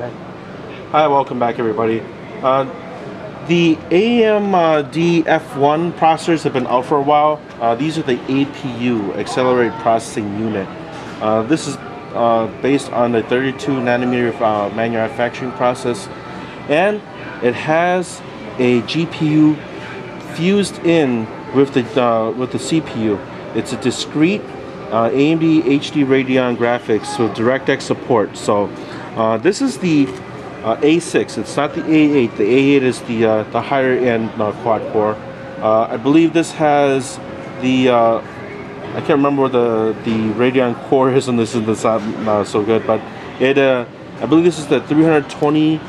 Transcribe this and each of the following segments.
Alright. Hi, welcome back everybody. The AMD F1 processors have been out for a while. These are the APU, Accelerated Processing Unit. This is based on the 32 nanometer manufacturing process, and it has a GPU fused in with the CPU. It's a discrete AMD HD Radeon graphics with DirectX support. So this is the A6. It's not the A8. The A8 is the higher end quad core. I believe this has the I can't remember what the Radeon core is on this. It's not so good, but it I believe this is the 320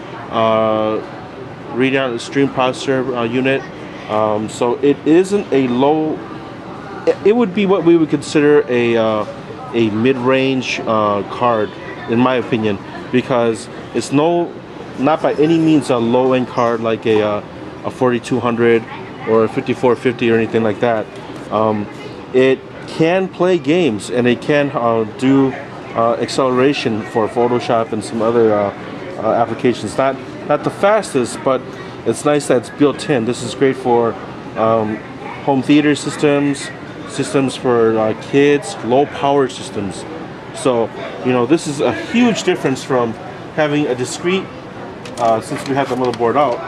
Radeon Extreme processor unit. So it isn't a low. It would be what we would consider a mid-range card, in my opinion, because it's not by any means a low-end card like a 4200 or a 5450 or anything like that. It can play games, and it can do acceleration for Photoshop and some other applications. Not the fastest, but it's nice that it's built in. This is great for home theater systems for kids, low power systems. So, you know, this is a huge difference from having a discrete, since we have the motherboard out,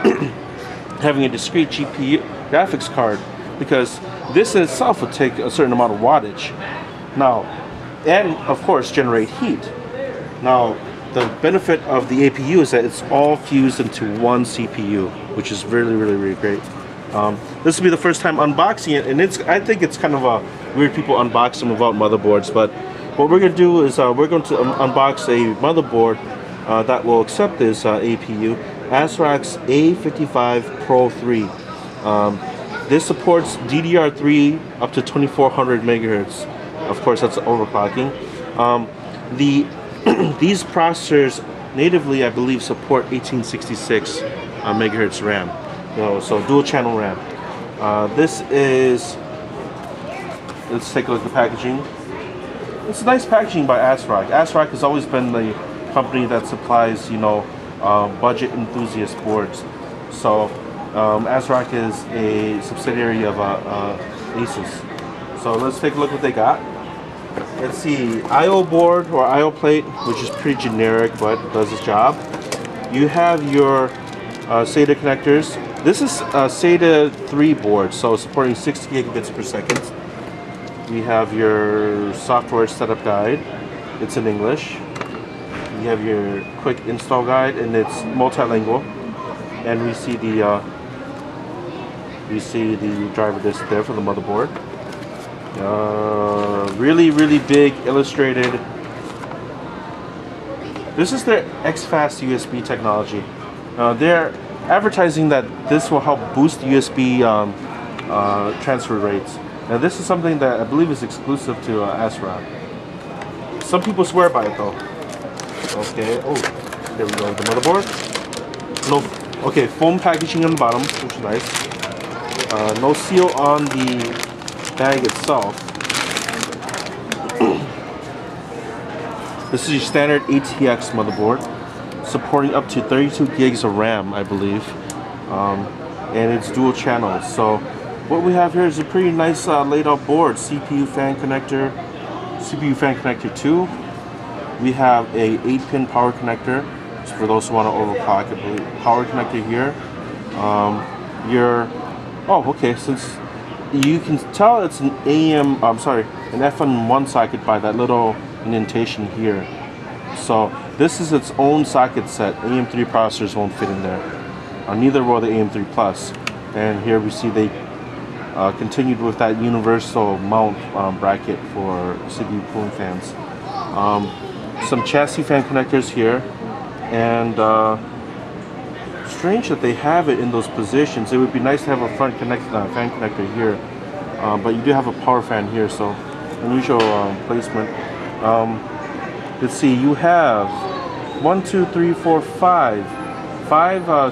having a discrete GPU graphics card, because this in itself would take a certain amount of wattage. Now, and of course generate heat. Now, the benefit of the APU is that it's all fused into one CPU, which is really great. This will be the first time unboxing it, and I think it's kind of a weird people unbox them without motherboards, but what we're going to do is we're going to unbox a motherboard that will accept this APU, ASrock's A55 Pro 3. This supports DDR3 up to 2400 megahertz. Of course, that's overclocking. These processors natively, I believe, support 1866 megahertz RAM. So dual channel RAM. This is, let's take a look at the packaging. It's nice packaging by ASrock. ASrock has always been the company that supplies, you know, budget enthusiast boards. So ASrock is a subsidiary of Asus. So let's take a look what they got. Let's see, I/O board or I/O plate, which is pretty generic but does its job. You have your SATA connectors. This is a SATA 3 board, so supporting 60 gigabits per second. We have your software setup guide. It's in English. You have your quick install guide, and it's multilingual. And we see the driver disk there for the motherboard. Really big illustrated. This is their X-Fast USB technology. They're advertising that this will help boost USB transfer rates. Now this is something that I believe is exclusive to ASrock. Some people swear by it though. Okay, oh, there we go, the motherboard. No, okay, foam packaging on the bottom, which is nice. No seal on the bag itself. This is your standard ATX motherboard, supporting up to 32 gigs of RAM, I believe, and it's dual channel. So what we have here is a pretty nice laid out board. CPU fan connector 2. We have a 8-pin power connector, so for those who want to overclock, I believe. Power connector here. Since you can tell it's an an FN1 socket by that little indentation here. So this is its own socket set. AM3 processors won't fit in there. Neither will the AM3 Plus. And here we see they continued with that universal mount bracket for CPU cooling fans. Some chassis fan connectors here, and strange that they have it in those positions. It would be nice to have a front fan connector here, but you do have a power fan here, so unusual placement. Let's see, you have 5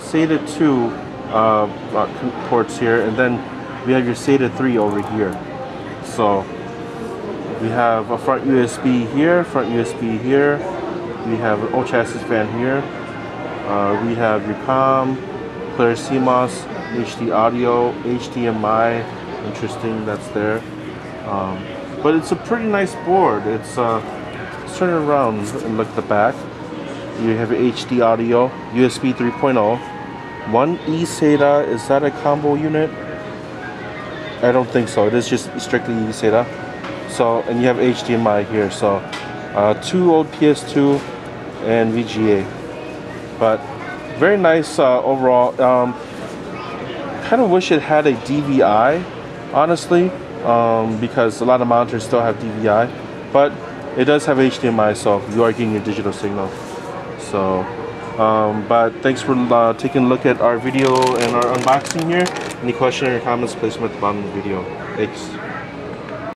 SATA 2 ports here, and then we have your SATA 3 over here. So we have a front USB here, we have an old chassis fan here, We have your COM, clear CMOS, HD audio, HDMI. Interesting, that's there. But it's a pretty nice board. Let's turn it around and look at the back. You have your HD audio, USB 3.0, one eSATA. Is that a combo unit? I don't think so. It is just strictly eSATA. So, and you have HDMI here. So, two old PS2 and VGA. But very nice overall. Kind of wish it had a DVI, honestly, because a lot of monitors still have DVI. But it does have HDMI, so you are getting your digital signal. So, but thanks for taking a look at our video and our unboxing here. Any questions or comments, place them at the bottom of the video. Thanks.